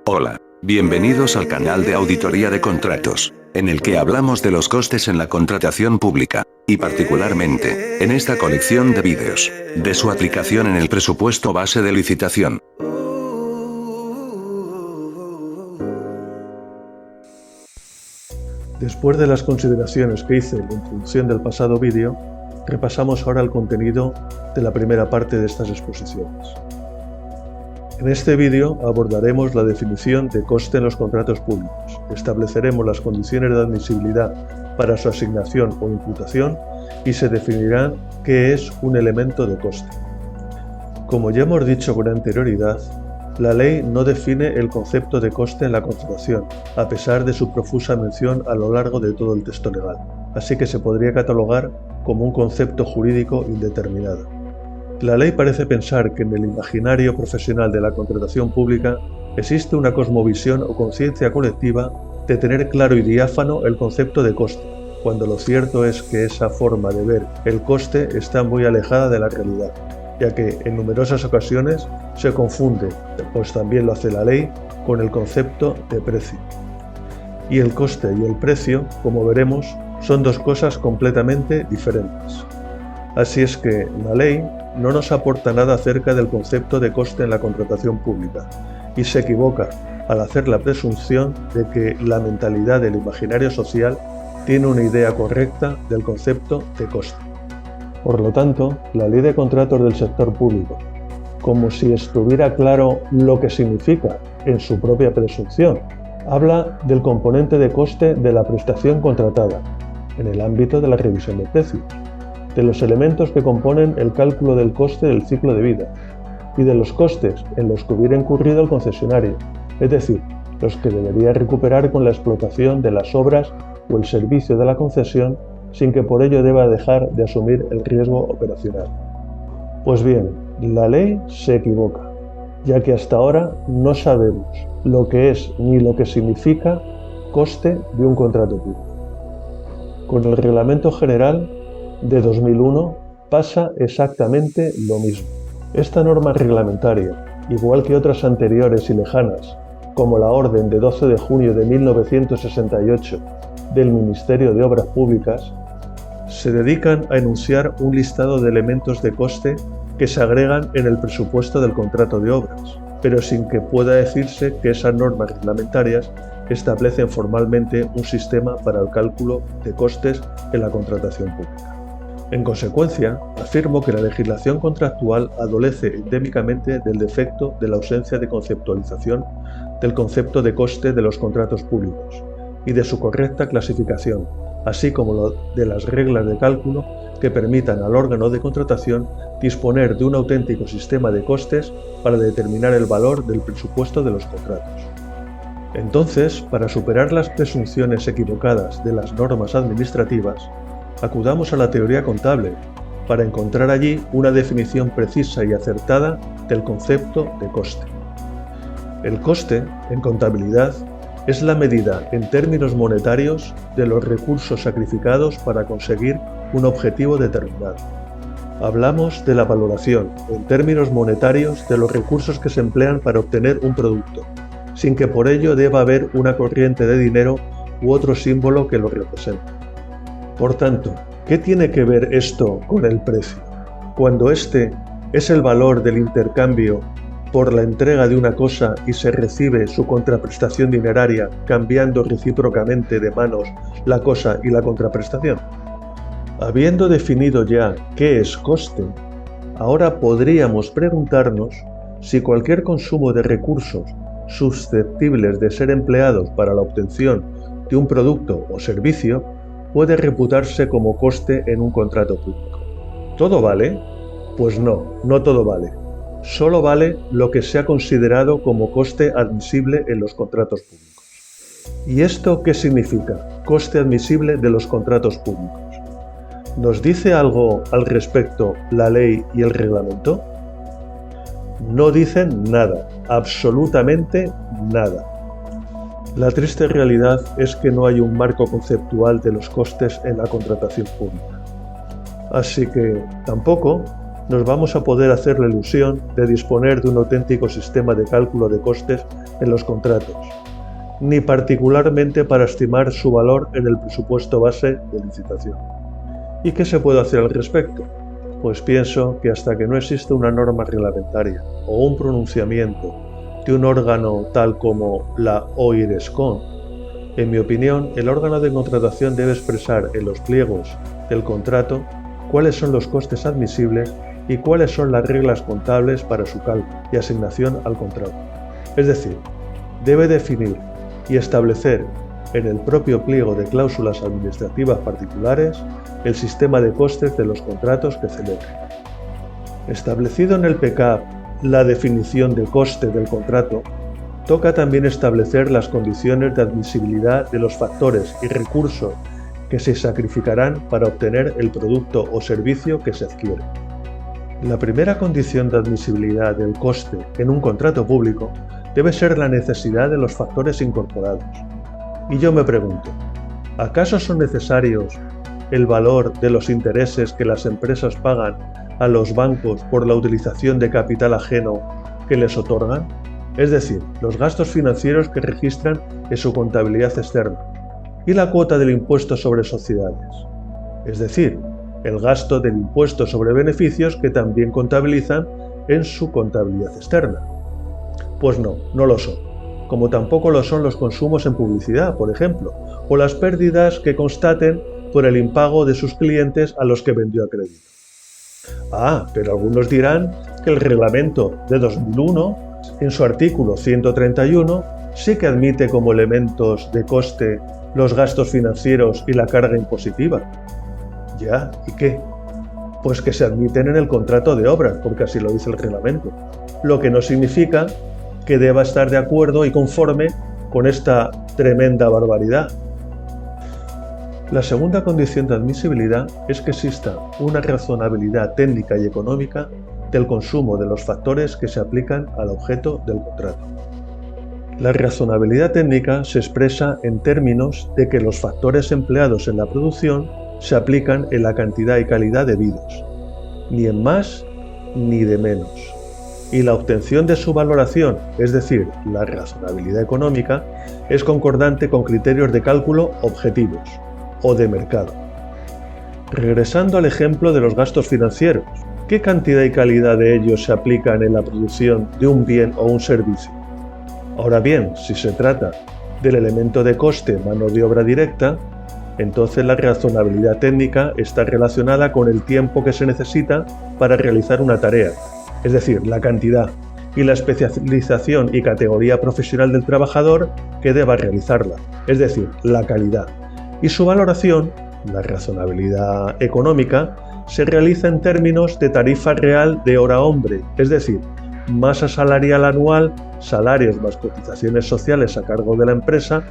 Hola, bienvenidos al canal de Auditoría de Contratos, en el que hablamos de los costes en la contratación pública, y particularmente, en esta colección de vídeos, de su aplicación en el presupuesto base de licitación. Después de las consideraciones que hice en la introducción del pasado vídeo, repasamos ahora el contenido de la primera parte de estas exposiciones. En este vídeo abordaremos la definición de coste en los contratos públicos, estableceremos las condiciones de admisibilidad para su asignación o imputación y se definirá qué es un elemento de coste. Como ya hemos dicho con anterioridad, la ley no define el concepto de coste en la contratación, a pesar de su profusa mención a lo largo de todo el texto legal, así que se podría catalogar como un concepto jurídico indeterminado. La ley parece pensar que en el imaginario profesional de la contratación pública existe una cosmovisión o conciencia colectiva de tener claro y diáfano el concepto de coste, cuando lo cierto es que esa forma de ver el coste está muy alejada de la realidad, ya que en numerosas ocasiones se confunde, pues también lo hace la ley, con el concepto de precio. Y el coste y el precio, como veremos, son dos cosas completamente diferentes. Así es que la ley no nos aporta nada acerca del concepto de coste en la contratación pública y se equivoca al hacer la presunción de que la mentalidad del imaginario social tiene una idea correcta del concepto de coste. Por lo tanto, la Ley de Contratos del sector público, como si estuviera claro lo que significa en su propia presunción, habla del componente de coste de la prestación contratada, en el ámbito de la revisión de precios, de los elementos que componen el cálculo del coste del ciclo de vida y de los costes en los que hubiera incurrido el concesionario, es decir, los que debería recuperar con la explotación de las obras o el servicio de la concesión sin que por ello deba dejar de asumir el riesgo operacional. Pues bien, la ley se equivoca, ya que hasta ahora no sabemos lo que es ni lo que significa coste de un contrato público. Con el Reglamento General de 2001 pasa exactamente lo mismo. Esta norma reglamentaria, igual que otras anteriores y lejanas, como la Orden de 12 de junio de 1968 del Ministerio de Obras Públicas, se dedican a enunciar un listado de elementos de coste que se agregan en el presupuesto del contrato de obras, pero sin que pueda decirse que esas normas reglamentarias establecen formalmente un sistema para el cálculo de costes en la contratación pública. En consecuencia, afirmo que la legislación contractual adolece endémicamente del defecto de la ausencia de conceptualización del concepto de coste de los contratos públicos y de su correcta clasificación, así como de las reglas de cálculo que permitan al órgano de contratación disponer de un auténtico sistema de costes para determinar el valor del presupuesto de los contratos. Entonces, para superar las presunciones equivocadas de las normas administrativas, acudamos a la teoría contable para encontrar allí una definición precisa y acertada del concepto de coste. El coste, en contabilidad, es la medida en términos monetarios de los recursos sacrificados para conseguir un objetivo determinado. Hablamos de la valoración, en términos monetarios, de los recursos que se emplean para obtener un producto, sin que por ello deba haber una corriente de dinero u otro símbolo que lo represente. Por tanto, ¿qué tiene que ver esto con el precio? Cuando este es el valor del intercambio por la entrega de una cosa y se recibe su contraprestación dineraria cambiando recíprocamente de manos la cosa y la contraprestación. Habiendo definido ya qué es coste, ahora podríamos preguntarnos si cualquier consumo de recursos susceptibles de ser empleados para la obtención de un producto o servicio puede reputarse como coste en un contrato público. ¿Todo vale? Pues no, no todo vale. Solo vale lo que se ha considerado como coste admisible en los contratos públicos. ¿Y esto qué significa? Coste admisible de los contratos públicos. ¿Nos dice algo al respecto la ley y el reglamento? No dicen nada, absolutamente nada. La triste realidad es que no hay un marco conceptual de los costes en la contratación pública. Así que tampoco nos vamos a poder hacer la ilusión de disponer de un auténtico sistema de cálculo de costes en los contratos, ni particularmente para estimar su valor en el presupuesto base de licitación. ¿Y qué se puede hacer al respecto? Pues pienso que hasta que no exista una norma reglamentaria o un pronunciamiento de un órgano tal como la OIRESCON, en mi opinión, el órgano de contratación debe expresar en los pliegos del contrato cuáles son los costes admisibles y cuáles son las reglas contables para su cálculo y asignación al contrato. Es decir, debe definir y establecer en el propio pliego de cláusulas administrativas particulares el sistema de costes de los contratos que celebre. Establecido en el PCAP la definición de coste del contrato, toca también establecer las condiciones de admisibilidad de los factores y recursos que se sacrificarán para obtener el producto o servicio que se adquiere. La primera condición de admisibilidad del coste en un contrato público debe ser la necesidad de los factores incorporados. Y yo me pregunto, ¿acaso son necesarios el valor de los intereses que las empresas pagan a los bancos por la utilización de capital ajeno que les otorgan? Es decir, los gastos financieros que registran en su contabilidad externa, y la cuota del impuesto sobre sociedades, es decir, el gasto del impuesto sobre beneficios que también contabilizan en su contabilidad externa. Pues no lo son, como tampoco lo son los consumos en publicidad, por ejemplo, o las pérdidas que constaten por el impago de sus clientes a los que vendió a crédito. Pero algunos dirán que el reglamento de 2001, en su artículo 131, sí que admite como elementos de coste los gastos financieros y la carga impositiva. ¿Ya? ¿Y qué? Pues que se admiten en el contrato de obras, porque así lo dice el reglamento, lo que no significa que deba estar de acuerdo y conforme con esta tremenda barbaridad. La segunda condición de admisibilidad es que exista una razonabilidad técnica y económica del consumo de los factores que se aplican al objeto del contrato. La razonabilidad técnica se expresa en términos de que los factores empleados en la producción se aplican en la cantidad y calidad debidos, ni en más ni de menos, y la obtención de su valoración, es decir, la razonabilidad económica, es concordante con criterios de cálculo objetivos o de mercado. Regresando al ejemplo de los gastos financieros, ¿qué cantidad y calidad de ellos se aplican en la producción de un bien o un servicio? Ahora bien, si se trata del elemento de coste mano de obra directa, entonces la razonabilidad técnica está relacionada con el tiempo que se necesita para realizar una tarea, es decir, la cantidad, y la especialización y categoría profesional del trabajador que deba realizarla, es decir, la calidad. Y su valoración, la razonabilidad económica, se realiza en términos de tarifa real de hora hombre, es decir, masa salarial anual, salarios más cotizaciones sociales a cargo de la empresa,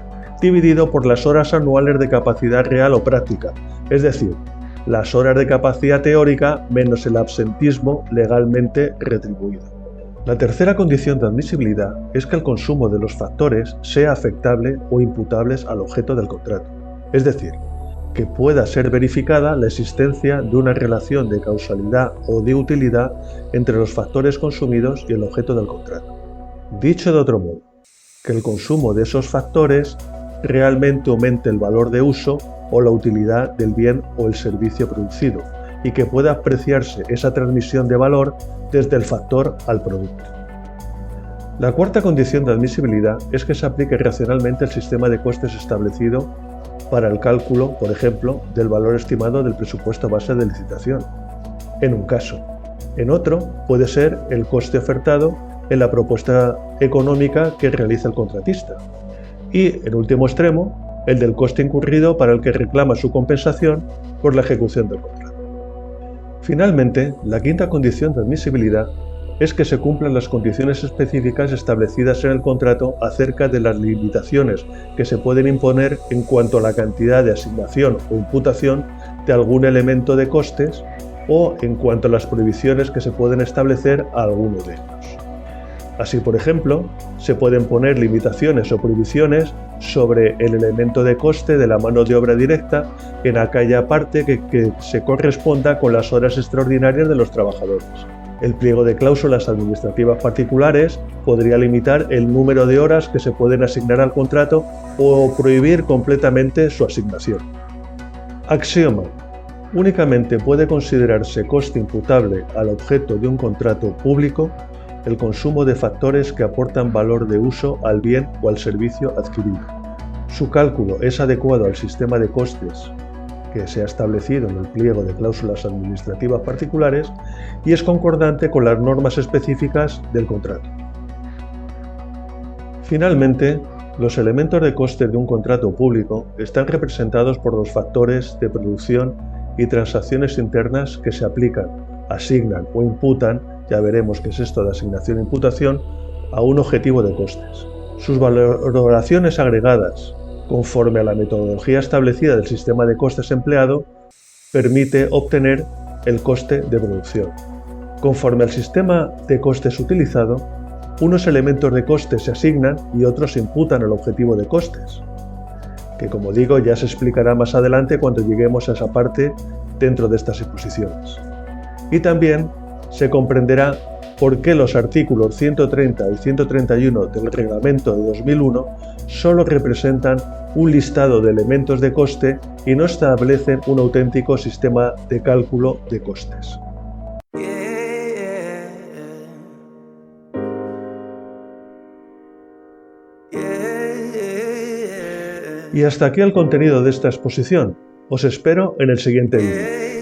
dividido por las horas anuales de capacidad real o práctica, es decir, las horas de capacidad teórica menos el absentismo legalmente retribuido. La tercera condición de admisibilidad es que el consumo de los factores sea afectable o imputables al objeto del contrato, es decir, que pueda ser verificada la existencia de una relación de causalidad o de utilidad entre los factores consumidos y el objeto del contrato. Dicho de otro modo, que el consumo de esos factores realmente aumente el valor de uso o la utilidad del bien o el servicio producido y que pueda apreciarse esa transmisión de valor desde el factor al producto. La cuarta condición de admisibilidad es que se aplique racionalmente el sistema de costes establecido para el cálculo, por ejemplo, del valor estimado del presupuesto base de licitación, en un caso. En otro puede ser el coste ofertado en la propuesta económica que realiza el contratista. Y, en último extremo, el del coste incurrido para el que reclama su compensación por la ejecución del contrato. Finalmente, la quinta condición de admisibilidad es que se cumplan las condiciones específicas establecidas en el contrato acerca de las limitaciones que se pueden imponer en cuanto a la cantidad de asignación o imputación de algún elemento de costes o en cuanto a las prohibiciones que se pueden establecer a alguno de ellos. Así, por ejemplo, se pueden poner limitaciones o prohibiciones sobre el elemento de coste de la mano de obra directa en aquella parte que se corresponda con las horas extraordinarias de los trabajadores. El pliego de cláusulas administrativas particulares podría limitar el número de horas que se pueden asignar al contrato o prohibir completamente su asignación. Axioma: únicamente puede considerarse coste imputable al objeto de un contrato público el consumo de factores que aportan valor de uso al bien o al servicio adquirido. Su cálculo es adecuado al sistema de costes que se ha establecido en el pliego de cláusulas administrativas particulares y es concordante con las normas específicas del contrato. Finalmente, los elementos de costes de un contrato público están representados por los factores de producción y transacciones internas que se aplican, asignan o imputan, ya veremos qué es esto de asignación e imputación, a un objetivo de costes. Sus valoraciones agregadas, conforme a la metodología establecida del sistema de costes empleado, permite obtener el coste de producción. Conforme al sistema de costes utilizado, unos elementos de costes se asignan y otros se imputan al objetivo de costes, que como digo ya se explicará más adelante cuando lleguemos a esa parte dentro de estas exposiciones. Y también se comprenderá por qué los artículos 130 y 131 del Reglamento de 2001 solo representan un listado de elementos de coste y no establecen un auténtico sistema de cálculo de costes. Y hasta aquí el contenido de esta exposición. Os espero en el siguiente vídeo.